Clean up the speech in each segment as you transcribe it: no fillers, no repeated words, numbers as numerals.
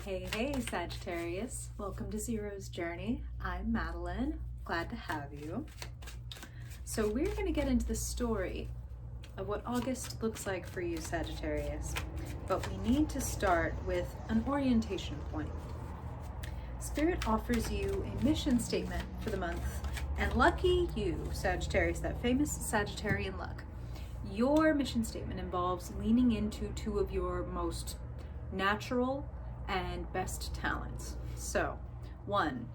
Hey, hey, Sagittarius. Welcome to Zero's Journey. I'm Madeline. Glad to have you. So we're going to get into the story of what August looks like for you, Sagittarius. But we need to start with an orientation point. Spirit offers you a mission statement for the month. And lucky you, Sagittarius, that famous Sagittarian luck. Your mission statement involves leaning into two of your most natural and best talents. So, one,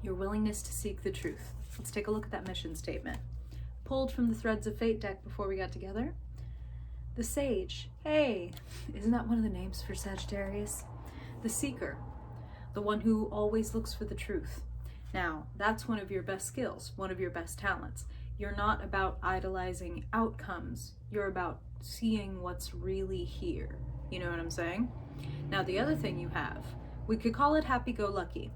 your willingness to seek the truth. Let's take a look at that mission statement. Pulled from the Threads of Fate deck before we got together. The Sage. Hey, isn't that one of the names for Sagittarius? The Seeker. The one who always looks for the truth. Now, that's one of your best skills, one of your best talents. You're not about idolizing outcomes. You're about seeing what's really here. You know what I'm saying? Now, the other thing you have, we could call it happy-go-lucky,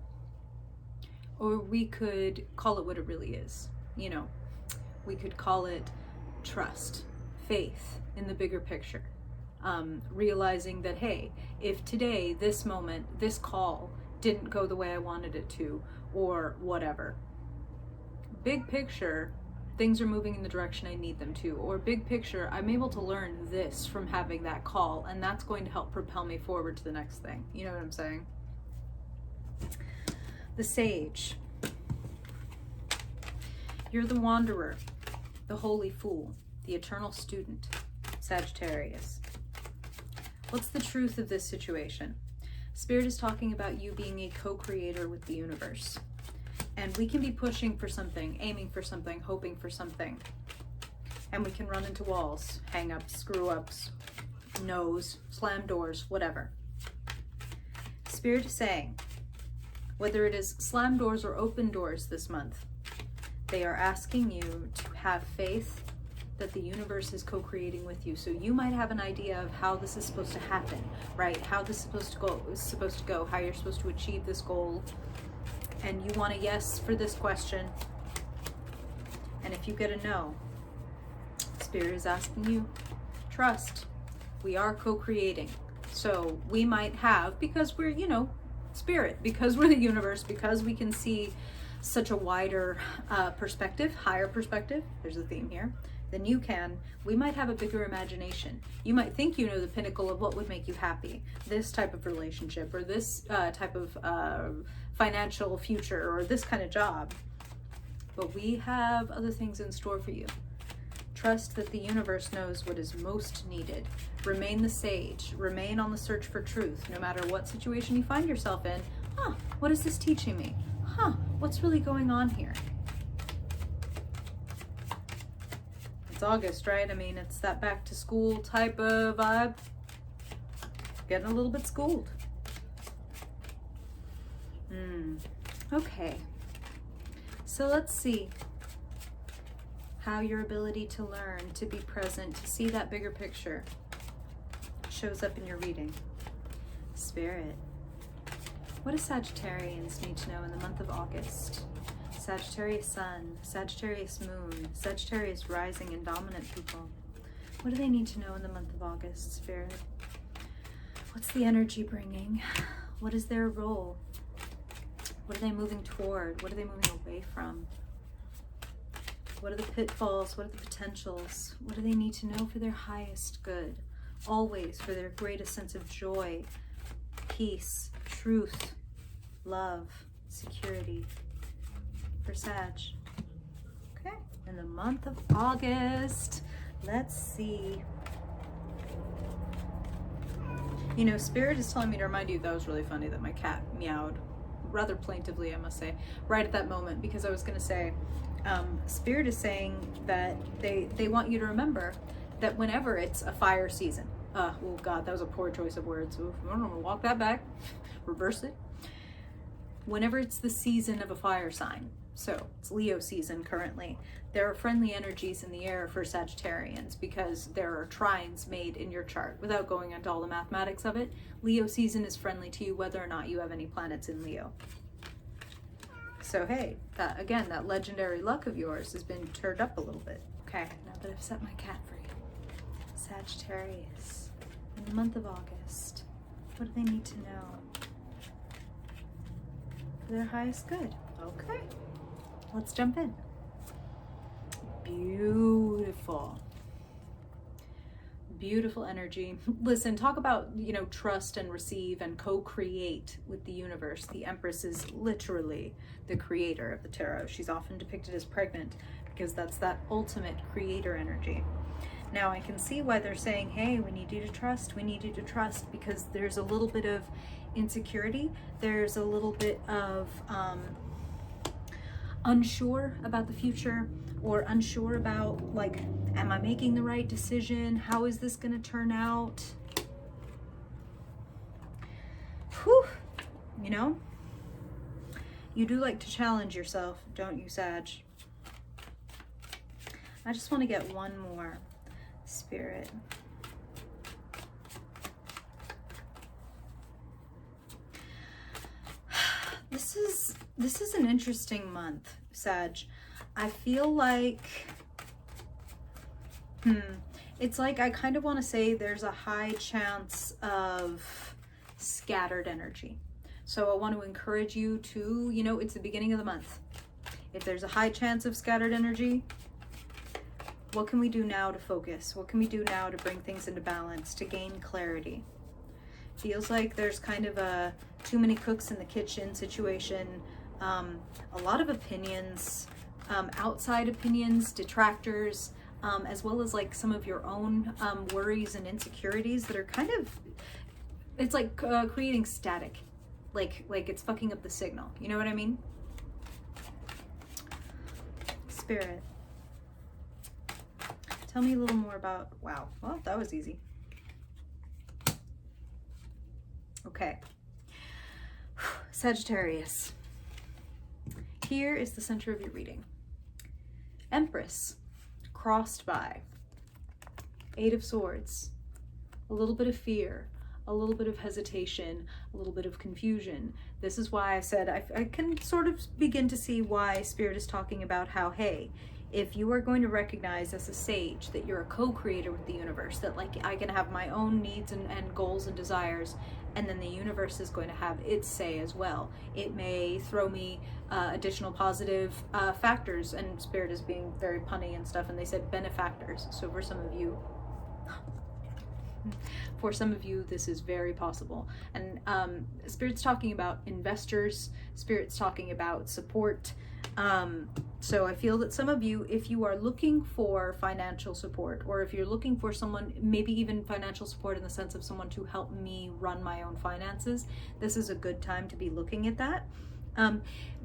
or we could call it what it really is. You know, we could call it trust, faith in the bigger picture. Realizing that, hey, if today, this moment, this call didn't go the way I wanted it to, or whatever, big picture, things are moving in the direction I need them to, or big picture, I'm able to learn this from having that call, and that's going to help propel me forward to the next thing. You know what I'm saying? The Sage. You're the wanderer, the holy fool, the eternal student, Sagittarius. What's the truth of this situation? Spirit is talking about you being a co-creator with the universe. And we can be pushing for something, aiming for something, hoping for something. And we can run into walls, hang-ups, screw-ups, no's, slam doors, whatever. Spirit is saying, whether it is slam doors or open doors this month, they are asking you to have faith that the universe is co-creating with you. So you might have an idea of how this is supposed to happen, right? How this is supposed to go, how you're supposed to achieve this goal. And you want a yes for this question. And if you get a no, Spirit is asking you, trust. We are co-creating. So we might have, because we're, Spirit, because we're the universe, because we can see such a wider perspective, higher perspective, there's a theme here, than you can, we might have a bigger imagination. You might think you know the pinnacle of what would make you happy, this type of relationship, or this type of financial future, or this kind of job. But we have other things in store for you. Trust that the universe knows what is most needed. Remain the sage. Remain on the search for truth, no matter what situation you find yourself in. What is this teaching me? What's really going on here? It's August, right? I mean, it's that back to school type of vibe. Getting a little bit schooled. Okay. So let's see how your ability to learn, to be present, to see that bigger picture shows up in your reading. Spirit. What do Sagittarians need to know in the month of August? Sagittarius Sun, Sagittarius Moon, Sagittarius Rising and Dominant people. What do they need to know in the month of August, Spirit? What's the energy bringing? What is their role? What are they moving toward? What are they moving away from? What are the pitfalls? What are the potentials? What do they need to know for their highest good? Always for their greatest sense of joy, peace, truth, love, security. For Sag. Okay, in the month of August, let's see. Spirit is telling me to remind you, that was really funny that my cat meowed rather plaintively, I must say, right at that moment, because I was going to say, Spirit is saying that they want you to remember that whenever it's a fire season, oh God, that was a poor choice of words. Oof, I'm going to walk that back, reverse it. Whenever it's the season of a fire sign, so it's Leo season currently, there are friendly energies in the air for Sagittarians because there are trines made in your chart. Without going into all the mathematics of it, Leo season is friendly to you whether or not you have any planets in Leo. So hey, that legendary luck of yours has been turned up a little bit. Okay, now that I've set my cat free. Sagittarius, in the month of August, what do they need to know? for their highest good. Okay, let's jump in. Beautiful. Beautiful energy. Listen, talk about, trust and receive and co-create with the universe. The Empress is literally the creator of the tarot. She's often depicted as pregnant because that's that ultimate creator energy. Now I can see why they're saying, hey, we need you to trust, because there's a little bit of insecurity. There's a little bit of unsure about the future, or unsure about, like, am I making the right decision? How is this going to turn out? Whew. You do like to challenge yourself, don't you, Sag? I just want to get one more, Spirit. This is an interesting month, Sag. I feel like, it's like I kind of want to say there's a high chance of scattered energy. So I want to encourage you to, it's the beginning of the month. If there's a high chance of scattered energy, what can we do now to focus? What can we do now to bring things into balance, to gain clarity? Feels like there's kind of a too many cooks in the kitchen situation. A lot of opinions, outside opinions, detractors, as well as like some of your own worries and insecurities that are kind of, it's like creating static, like it's fucking up the signal. You know what I mean? Spirit, tell me a little more about, wow, well, that was easy. Okay, Sagittarius. Here is the center of your reading. Empress, crossed by Eight of Swords, a little bit of fear, a little bit of hesitation, a little bit of confusion. This is why I said I can sort of begin to see why Spirit is talking about how, hey, if you are going to recognize as a sage that you're a co-creator with the universe, that like I can have my own needs and goals and desires, and then the universe is going to have its say as well. It may throw me additional positive factors, and Spirit is being very punny and stuff, and they said benefactors. So for some of you, this is very possible. And Spirit's talking about investors, Spirit's talking about support. So I feel that some of you, if you are looking for financial support, or if you're looking for someone, maybe even financial support in the sense of someone to help me run my own finances, this is a good time to be looking at that.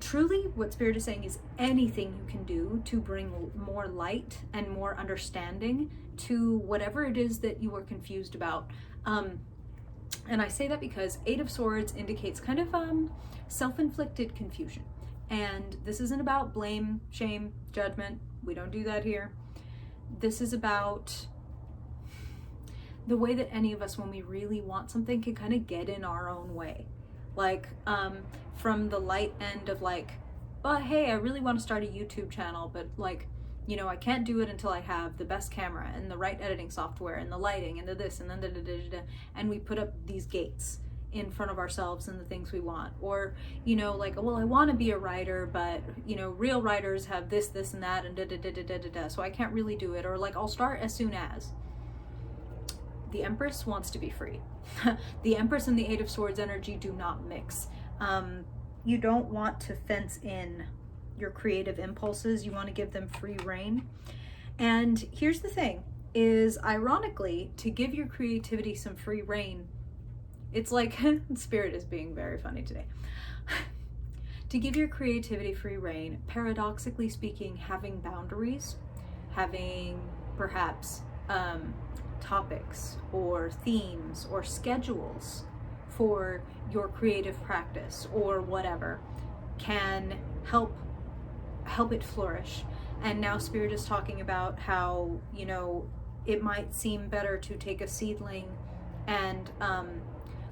Truly, what Spirit is saying is anything you can do to bring more light and more understanding to whatever it is that you are confused about. And I say that because Eight of Swords indicates kind of self-inflicted confusion. And this isn't about blame, shame, judgment. We don't do that here. This is about the way that any of us, when we really want something, can kind of get in our own way. Like, from the light end of like, but hey, I really want to start a YouTube channel, but like, I can't do it until I have the best camera and the right editing software and the lighting and the this and then and we put up these gates in front of ourselves and the things we want. Or, like, well, I want to be a writer, but, real writers have this, and that, and so I can't really do it. Or like, I'll start as soon as. The Empress wants to be free. The Empress and the Eight of Swords energy do not mix. You don't want to fence in your creative impulses. You want to give them free reign. And here's the thing, is ironically, to give your creativity some free reign, it's like, Spirit is being very funny today. To give your creativity free reign, paradoxically speaking, having boundaries, having perhaps topics or themes or schedules for your creative practice or whatever can help it flourish. And now Spirit is talking about how, it might seem better to take a seedling and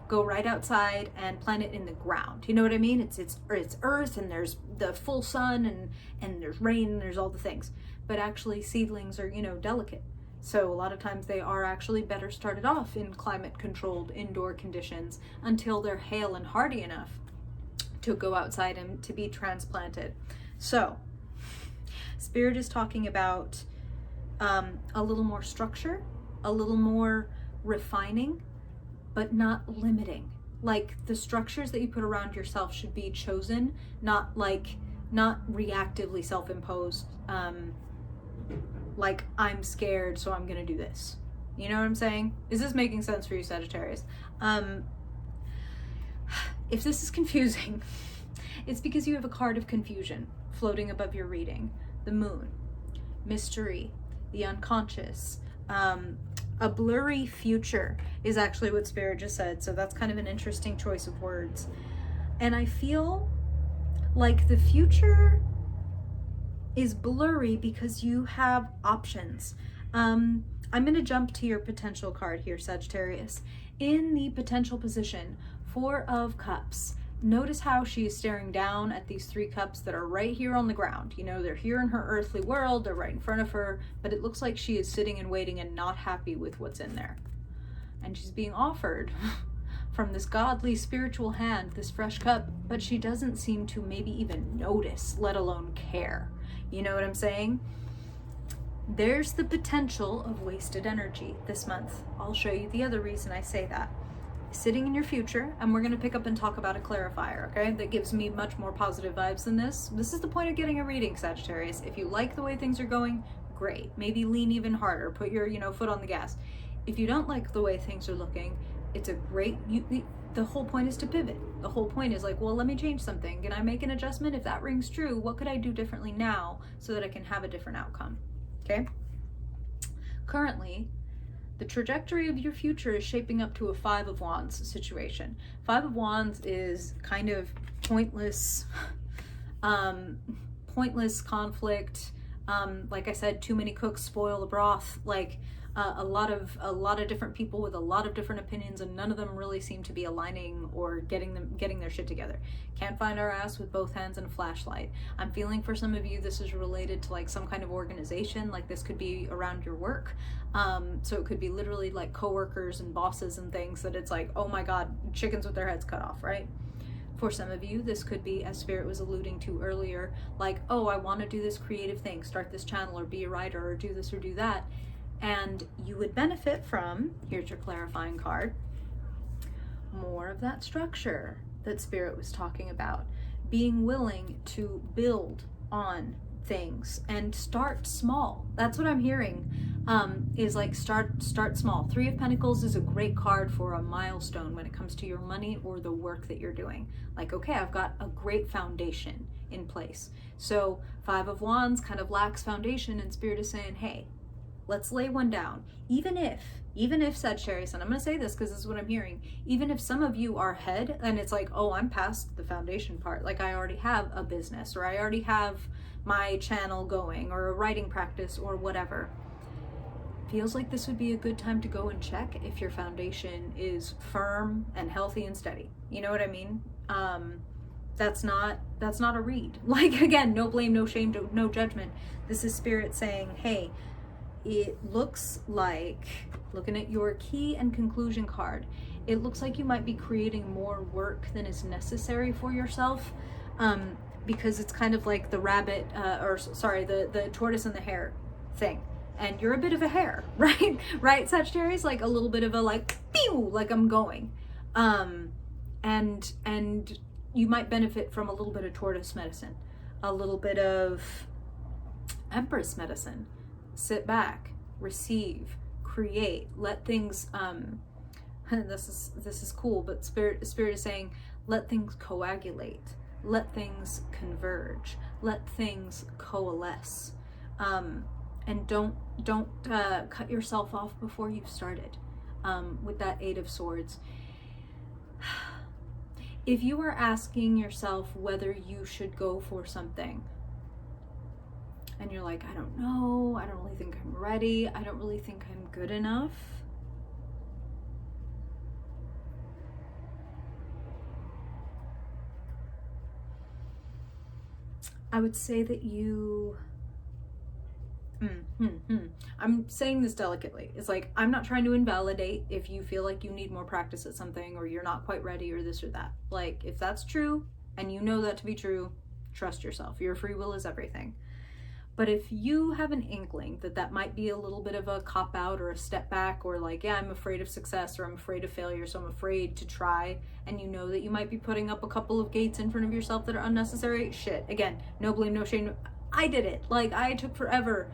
go right outside and plant it in the ground. You know what I mean? It's earth, and there's the full sun, and there's rain, and there's all the things. But actually seedlings are, delicate. So a lot of times they are actually better started off in climate controlled indoor conditions until they're hale and hardy enough to go outside and to be transplanted. So Spirit is talking about a little more structure, a little more refining, but not limiting. Like the structures that you put around yourself should be chosen, not reactively self-imposed. Like, I'm scared, so I'm gonna do this. You know what I'm saying? Is this making sense for you, Sagittarius? If this is confusing, it's because you have a card of confusion floating above your reading. The moon, mystery, the unconscious, a blurry future is actually what Spirit just said. So that's kind of an interesting choice of words. And I feel like the future is blurry because you have options. I'm going to jump to your potential card here, Sagittarius. In the potential position, 4 of Cups. Notice how she is staring down at these 3 cups that are right here on the ground. You know, they're here in her earthly world, they're right in front of her, but it looks like she is sitting and waiting and not happy with what's in there. And she's being offered from this godly spiritual hand this fresh cup, but she doesn't seem to maybe even notice, let alone care. You know what I'm saying? There's the potential of wasted energy this month. I'll show you the other reason I say that. Sitting in your future, and we're going to pick up and talk about a clarifier, okay, that gives me much more positive vibes than this. This is the point of getting a reading, Sagittarius. If you like the way things are going, great. Maybe lean even harder, put your foot on the gas. If you don't like the way things are looking, it's a great, the whole point is to pivot. The whole point is like, well, let me change something. Can I make an adjustment? If that rings true, what could I do differently now so that I can have a different outcome? Okay. Currently, the trajectory of your future is shaping up to a 5 of Wands situation. 5 of Wands is kind of pointless, pointless conflict. Like I said, too many cooks spoil the broth. Like a lot of different people with a lot of different opinions, and none of them really seem to be aligning or getting their shit together. Can't find our ass with both hands and a flashlight. I'm feeling for some of you this is related to like some kind of organization. Like this could be around your work. So it could be literally like coworkers and bosses and things that it's like, oh my God, chickens with their heads cut off, right? For some of you, this could be, as Spirit was alluding to earlier, like, oh, I want to do this creative thing, start this channel or be a writer or do this or do that. And you would benefit from, here's your clarifying card, more of that structure that Spirit was talking about. Being willing to build on things and start small. That's what I'm hearing, is like start small. 3 of Pentacles is a great card for a milestone when it comes to your money or the work that you're doing. Like, okay, I've got a great foundation in place. So 5 of Wands kind of lacks foundation, and Spirit is saying, hey, let's lay one down. Even if Sagittarius, and I'm going to say this because this is what I'm hearing, even if some of you are ahead and it's like, oh, I'm past the foundation part, like I already have a business or I already have my channel going or a writing practice or whatever, feels like this would be a good time to go and check if your foundation is firm and healthy and steady. You know what I mean? That's not a read. Like, again, no blame, no shame, no judgment. This is Spirit saying, hey, it looks like, looking at your key and conclusion card, it looks like you might be creating more work than is necessary for yourself, because it's kind of like the rabbit, the tortoise and the hare thing. And you're a bit of a hare, right? Right, Sagittarius? Like a little bit of a like, pew, like I'm going. And you might benefit from a little bit of tortoise medicine, a little bit of Empress medicine. Sit back, receive, create, let things, this is cool, but Spirit is saying, let things coagulate, let things converge, let things coalesce, and don't cut yourself off before you've started, with that 8 of Swords. If you are asking yourself whether you should go for something, and you're like, I don't know, I don't really think I'm ready, I don't really think I'm good enough, I would say that you, I'm saying this delicately. It's like, I'm not trying to invalidate if you feel like you need more practice at something or you're not quite ready or this or that. Like, if that's true, and you know that to be true, trust yourself. Your free will is everything. But if you have an inkling that that might be a little bit of a cop-out or a step back, or like, yeah, I'm afraid of success, or I'm afraid of failure, so I'm afraid to try, and you know that you might be putting up a couple of gates in front of yourself that are unnecessary, shit. Again, no blame, no shame. I did it. Like, I took forever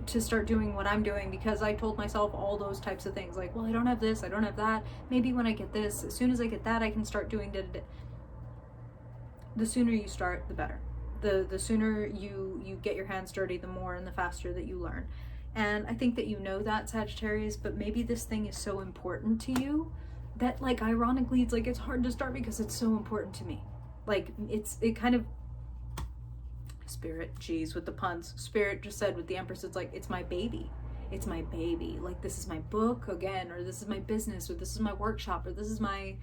to start doing what I'm doing because I told myself all those types of things. Like, well, I don't have this, I don't have that. Maybe when I get this, as soon as I get that, I can start doing da-da-da. The sooner you start, the better. The sooner you get your hands dirty, the more and the faster that you learn. And I think that you know that, Sagittarius, but maybe this thing is so important to you that, like, ironically, it's like it's hard to start because it's so important to me. Like, it kind of, Spirit, geez, with the puns. Spirit just said with the Empress, it's like, it's my baby. It's my baby. Like, this is my book again, or this is my business, or this is my workshop, or this is my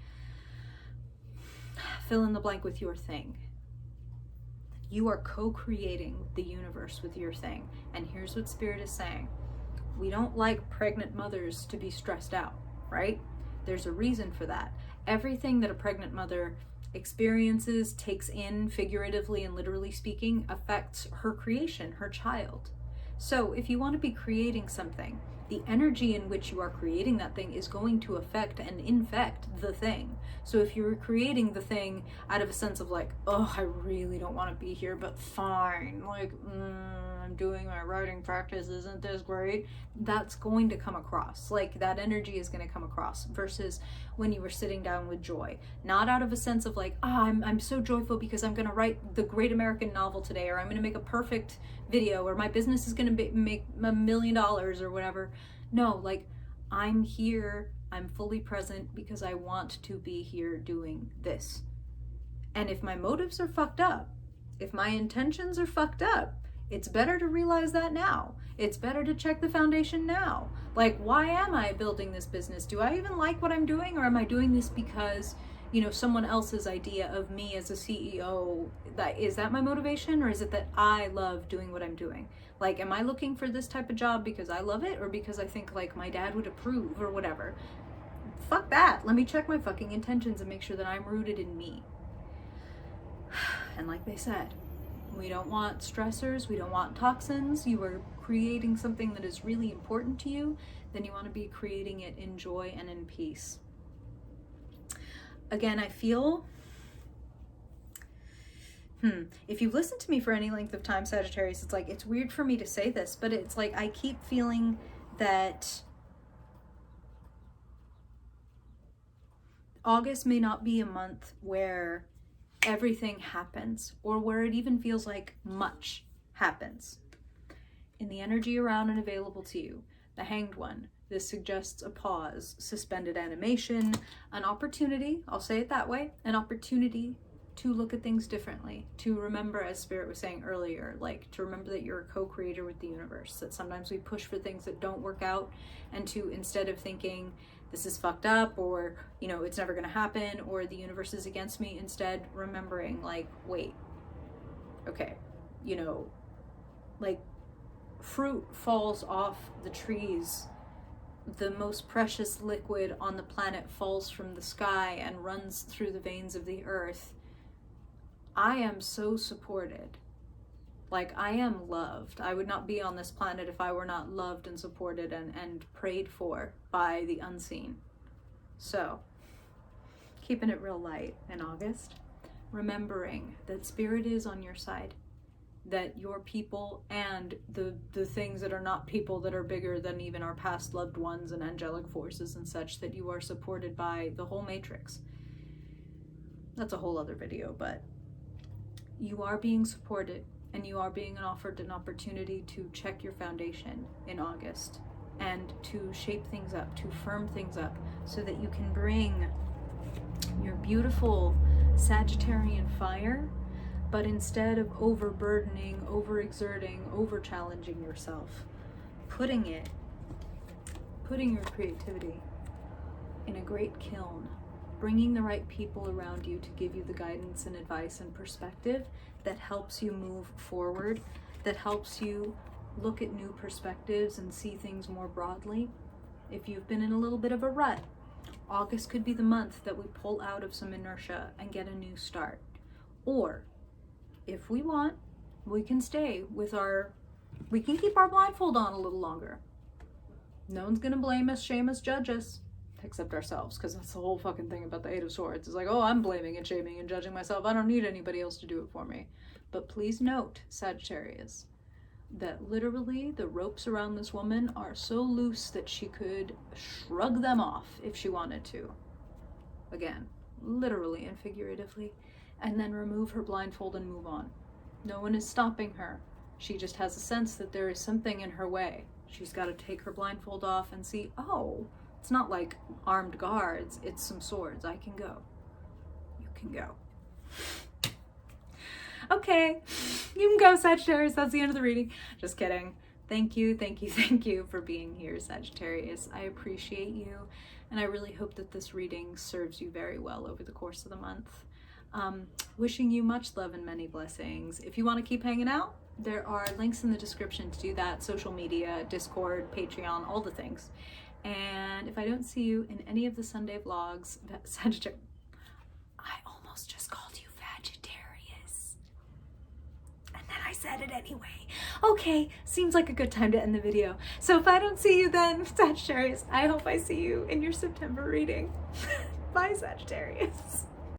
fill in the blank with your thing. You are co-creating the universe with your thing. And here's what Spirit is saying. We don't like pregnant mothers to be stressed out, right? There's a reason for that. Everything that a pregnant mother experiences, takes in, figuratively and literally speaking, affects her creation, her child. So if you want to be creating something, the energy in which you are creating that thing is going to affect and infect the thing. So if you're creating the thing out of a sense of like, oh, I really don't want to be here, but fine, like, I'm doing my writing practice, isn't this great? That's going to come across. Like, that energy is going to come across, versus when you were sitting down with joy. Not out of a sense of like, I'm so joyful because I'm going to write the great American novel today, or I'm going to make a perfect video, or my business is going to make $1 million or whatever. No, like, I'm here, I'm fully present because I want to be here doing this. And if my motives are fucked up, if my intentions are fucked up, it's better to realize that now. It's better to check the foundation now. Like, why am I building this business? Do I even like what I'm doing? Or am I doing this because, you know, someone else's idea of me as a CEO, is that my motivation? Or is it that I love doing what I'm doing? Like, am I looking for this type of job because I love it, or because I think like my dad would approve, or whatever? Fuck that. Let me check my fucking intentions and make sure that I'm rooted in me. And like they said, we don't want stressors, we don't want toxins. You are creating something that is really important to you, then you want to be creating it in joy and in peace. Again, I feel, if you've listened to me for any length of time, Sagittarius, it's like, it's weird for me to say this, but it's like, I keep feeling that August may not be a month where everything happens, or where it even feels like much happens. In the energy around and available to you, the Hanged One, this suggests a pause, suspended animation, an opportunity, I'll say it that way, an opportunity to look at things differently, to remember, as Spirit was saying earlier, like, to remember that you're a co-creator with the universe, that sometimes we push for things that don't work out, and to, instead of thinking, this is fucked up, or, you know, it's never going to happen, or the universe is against me, instead remembering, like, wait, okay, you know, like, fruit falls off the trees, the most precious liquid on the planet falls from the sky and runs through the veins of the earth. I am so supported. Like, I am loved. I would not be on this planet if I were not loved and supported and prayed for by the unseen. So, keeping it real light in August, remembering that Spirit is on your side, that your people and the things that are not people, that are bigger than even our past loved ones and angelic forces and such, that you are supported by the whole matrix. That's a whole other video, but you are being supported. And you are being offered an opportunity to check your foundation in August, and to shape things up, to firm things up, so that you can bring your beautiful Sagittarian fire, but instead of overburdening, overexerting, over-challenging yourself, putting your creativity in a great kiln, bringing the right people around you to give you the guidance and advice and perspective that helps you move forward, that helps you look at new perspectives and see things more broadly. If you've been in a little bit of a rut, August could be the month that we pull out of some inertia and get a new start. Or if we want, we can we can keep our blindfold on a little longer. No one's gonna blame us, shame us, judge us, except ourselves, because that's the whole fucking thing about the Eight of Swords. It's like, oh, I'm blaming and shaming and judging myself. I don't need anybody else to do it for me. But please note, Sagittarius, that literally the ropes around this woman are so loose that she could shrug them off if she wanted to. Again, literally and figuratively, and then remove her blindfold and move on. No one is stopping her. She just has a sense that there is something in her way. She's got to take her blindfold off and see, oh, it's not like armed guards, it's some swords. I can go. You can go. Okay, you can go, Sagittarius. That's the end of the reading. Just kidding. Thank you, thank you, thank you for being here, Sagittarius. I appreciate you, and I really hope that this reading serves you very well over the course of the month. Wishing you much love and many blessings. If you want to keep hanging out, there are links in the description to do that. Social media, Discord, Patreon, all the things. And if I don't see you in any of the Sunday vlogs, Sagittarius, I almost just called you Sagittarius. And then I said it anyway. Okay, seems like a good time to end the video. So if I don't see you then, Sagittarius, I hope I see you in your September reading. Bye, Sagittarius.